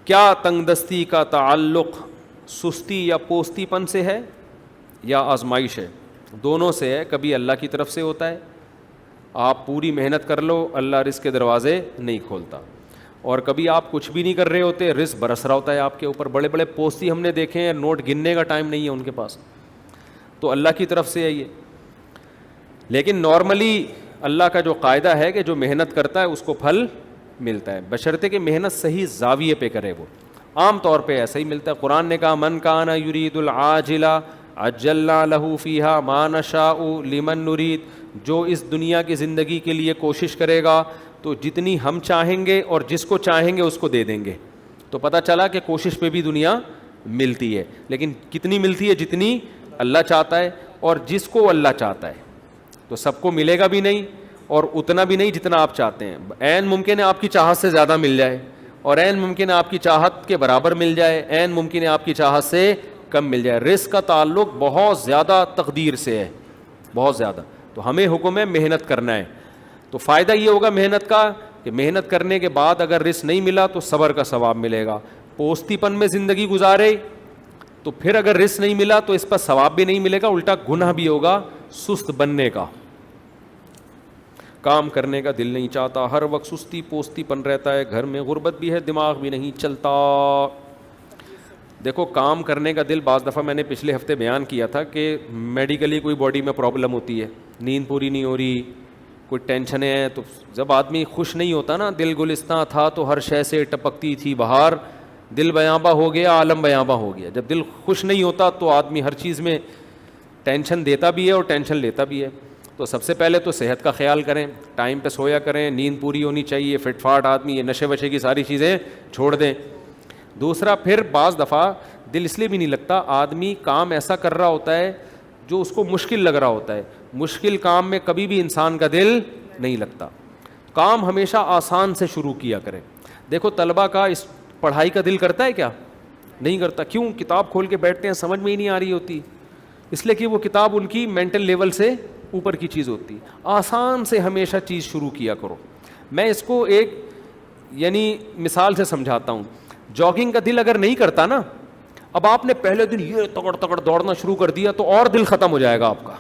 کیا تنگ دستی کا تعلق سستی یا پوستی پن سے ہے یا آزمائش ہے؟ دونوں سے ہے. کبھی اللہ کی طرف سے ہوتا ہے, آپ پوری محنت کر لو, اللہ رزق کے دروازے نہیں کھولتا, اور کبھی آپ کچھ بھی نہیں کر رہے ہوتے, رزق برس رہا ہوتا ہے آپ کے اوپر. بڑے بڑے پوستی ہم نے دیکھے ہیں, نوٹ گننے کا ٹائم نہیں ہے ان کے پاس, تو اللہ کی طرف سے ہے یہ. لیکن نارملی اللہ کا جو قاعدہ ہے کہ جو محنت کرتا ہے اس کو پھل ملتا ہے, بشرطے کہ محنت صحیح زاویے پہ کرے. وہ عام طور پہ ایسا ہی ملتا ہے. قرآن نے کہا من کان یرید العاجلہ عجلنا لہ فیہا ما نشاء لمن نرید, جو اس دنیا کی زندگی کے لیے کوشش کرے گا تو جتنی ہم چاہیں گے اور جس کو چاہیں گے اس کو دے دیں گے. تو پتہ چلا کہ کوشش پہ بھی دنیا ملتی ہے, لیکن کتنی ملتی ہے؟ جتنی اللہ چاہتا ہے, اور جس کو اللہ چاہتا ہے. تو سب کو ملے گا بھی نہیں اور اتنا بھی نہیں جتنا آپ چاہتے ہیں. عین ممکن ہے آپ کی چاہت سے زیادہ مل جائے, اور عین ممکن ہے آپ کی چاہت کے برابر مل جائے, عین ممکن ہے آپ کی چاہت سے کم مل جائے. رزق کا تعلق بہت زیادہ تقدیر سے ہے, بہت زیادہ. تو ہمیں حکم ہے محنت کرنا ہے. تو فائدہ یہ ہوگا محنت کا کہ محنت کرنے کے بعد اگر رزق نہیں ملا تو صبر کا ثواب ملے گا. پوستی پن میں زندگی گزارے تو پھر اگر رزق نہیں ملا تو اس پر ثواب بھی نہیں ملے گا, الٹا گناہ بھی ہوگا سست بننے کا. کام کرنے کا دل نہیں چاہتا, ہر وقت سستی پوستی پن رہتا ہے, گھر میں غربت بھی ہے, دماغ بھی نہیں چلتا. دیکھو کام کرنے کا دل, بعض دفعہ میں نے پچھلے ہفتے بیان کیا تھا کہ میڈیکلی کوئی باڈی میں پرابلم ہوتی ہے, نیند پوری نہیں ہو رہی, کوئی ٹینشنیں ہیں, تو جب آدمی خوش نہیں ہوتا نا, دل گلستاں تھا تو ہر شے سے ٹپکتی تھی بہار, دل بیاباں ہو گیا, عالم بیاباں ہو گیا. جب دل خوش نہیں ہوتا تو آدمی ہر چیز میں ٹینشن دیتا بھی ہے اور ٹینشن لیتا بھی ہے. تو سب سے پہلے تو صحت کا خیال کریں, ٹائم پہ سویا کریں, نیند پوری ہونی چاہیے, فٹ فاٹ آدمی یہ نشے وشے کی ساری چیزیں چھوڑ دیں. دوسرا, پھر بعض دفعہ دل اس لیے بھی نہیں لگتا, آدمی کام ایسا کر رہا ہوتا ہے جو اس کو مشکل لگ رہا ہوتا ہے. مشکل کام میں کبھی بھی انسان کا دل نہیں لگتا. کام ہمیشہ آسان سے شروع کیا کریں. دیکھو طلبہ کا اس پڑھائی کا دل کرتا ہے کیا؟ نہیں کرتا. کیوں؟ کتاب کھول کے بیٹھتے ہیں, سمجھ میں ہی نہیں آ رہی ہوتی, اس لیے کہ وہ کتاب ان کی مینٹل لیول سے اوپر کی چیز ہوتی. آسان سے ہمیشہ چیز شروع کیا کرو. میں اس کو ایک مثال سے سمجھاتا ہوں. جاگنگ کا دل اگر نہیں کرتا نا, اب آپ نے پہلے دن یہ تگڑ تگڑ دوڑنا شروع کر دیا تو اور دل ختم ہو جائے گا آپ کا.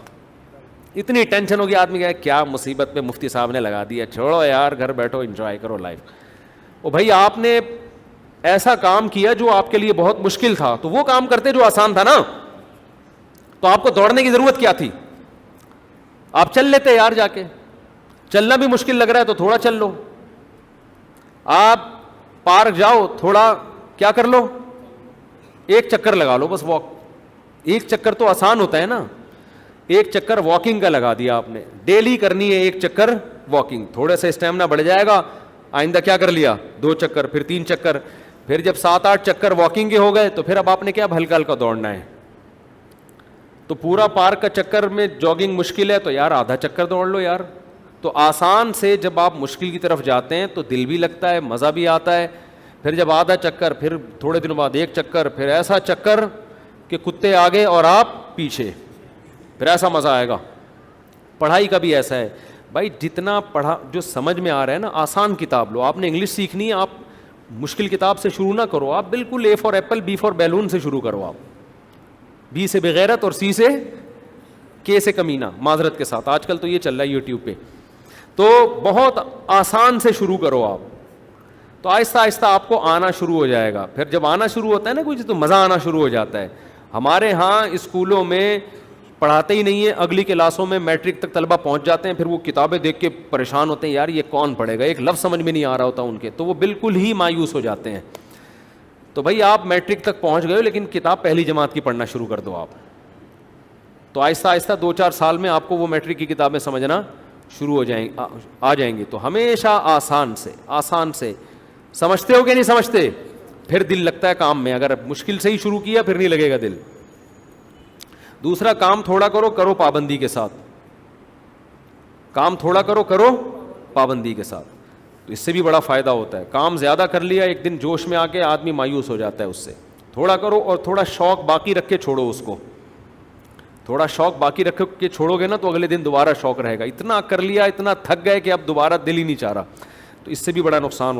اتنی ٹینشن ہوگی آدمی کا, کیا مصیبت پہ مفتی صاحب نے لگا دیا, چھوڑو یار گھر بیٹھو انجوائے کرو لائف. او بھائی آپ نے ایسا کام کیا جو آپ کے لیے بہت مشکل تھا, تو وہ کام کرتے جو آسان تھا نا, تو آپ کو دوڑنے کی ضرورت کیا تھی؟ آپ چل لیتے یار, جا کے چلنا بھی مشکل لگ رہا ہے تو تھوڑا چل لو. آپ پارک جاؤ, تھوڑا کیا کر لو, ایک چکر لگا لو بس, واک. ایک چکر تو آسان ہوتا ہے نا, ایک چکر واکنگ کا لگا دیا آپ نے, ڈیلی کرنی ہے ایک چکر واکنگ, تھوڑا سا اسٹیمنا بڑھ جائے گا. آئندہ کیا کر لیا, 2 چکر, پھر 3 چکر, پھر جب 7-8 چکر واکنگ کے ہو گئے تو پھر اب آپ نے کیا ہلکا ہلکا دوڑنا ہے. تو پورا پارک کا چکر میں جاگنگ مشکل ہے تو یار آدھا چکر دوڑ لو یار. تو آسان سے جب آپ مشکل کی طرف جاتے ہیں تو دل بھی لگتا ہے, مزہ بھی آتا ہے. پھر جب آدھا چکر, پھر تھوڑے دنوں بعد 1 چکر, پھر ایسا چکر کہ کتے آگے اور آپ پیچھے, پھر ایسا مزہ آئے گا. پڑھائی کا بھی ایسا ہے بھائی, جتنا پڑھا جو سمجھ میں آ رہا ہے نا, آسان کتاب لو. آپ نے انگلش سیکھنی ہے, آپ مشکل کتاب سے شروع نہ کرو, آپ بالکل A for apple B for balloon سے شروع کرو. آپ B سے بغیرت اور C سے K سے کمینہ, معذرت کے ساتھ آج کل تو یہ چل رہا ہے یوٹیوب پہ. تو بہت آسان سے شروع کرو آپ, تو آہستہ آہستہ آپ کو آنا شروع ہو جائے گا. پھر جب آنا شروع ہوتا ہے نا کچھ, تو مزہ آنا شروع ہو جاتا ہے. ہمارے ہاں اسکولوں میں پڑھاتے ہی نہیں ہیں, اگلی کلاسوں میں میٹرک تک طلبہ پہنچ جاتے ہیں, پھر وہ کتابیں دیکھ کے پریشان ہوتے ہیں, یار یہ کون پڑھے گا, ایک لفظ سمجھ میں نہیں آ رہا ہوتا ان کے, تو وہ بالکل ہی مایوس ہو جاتے ہیں. تو بھائی آپ میٹرک تک پہنچ گئے ہو, لیکن کتاب پہلی جماعت کی پڑھنا شروع کر دو آپ, تو آہستہ آہستہ 2-4 سال میں آپ کو وہ میٹرک کی کتابیں سمجھنا شروع ہو جائیں آ جائیں گی. تو ہمیشہ آسان سے سمجھتے ہو کہ نہیں سمجھتے, پھر دل لگتا ہے کام میں. اگر مشکل سے ہی شروع کیا پھر نہیں لگے گا دل. دوسرا, کام تھوڑا کرو پابندی کے ساتھ. کام تھوڑا کرو پابندی کے ساتھ, تو اس سے بھی بڑا فائدہ ہوتا ہے. کام زیادہ کر لیا ایک دن جوش میں آ کے آدمی مایوس ہو جاتا ہے اس سے. تھوڑا کرو اور تھوڑا شوق باقی رکھ کے چھوڑو اس کو. تھوڑا شوق باقی رکھ کے چھوڑو گے نا تو اگلے دن دوبارہ شوق رہے گا. اتنا کر لیا, اتنا تھک گئے کہ اب دوبارہ دل ہی نہیں چاہ رہا, تو اس سے بھی بڑا نقصان ہوتا ہے.